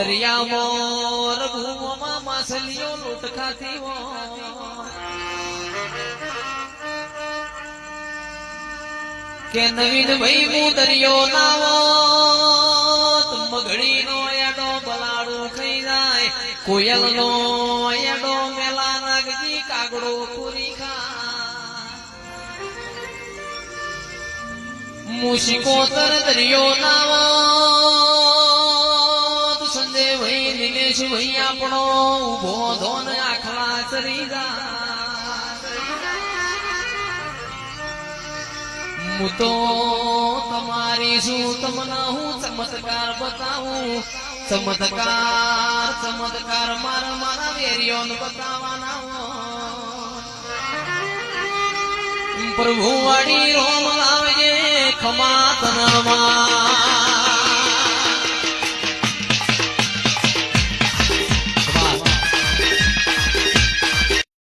દરિયામાં રઘુમાં માછલીઓ લૂંટ ખાતી હોય કે નવીન ભાઈ હું દરિયો નાવો મગડી નો એડો બલાડું ખાઈ જાય કોયલ નો એડો મેલા નાગજી કાગડો પૂરી ખા મુશિકોતર દરિયો નાવો સંજય ભાઈ દિનેશ ભાઈ આપણો ઉભો ધોન આખલા ચરી જા હું તો તમારી શું તમને હું ચમત્કાર બતાવું ચમત્કાર મારા વેરીઓને બતાવવાના પ્રભુ વાડી રોમ લાવજે ખમા તનમાં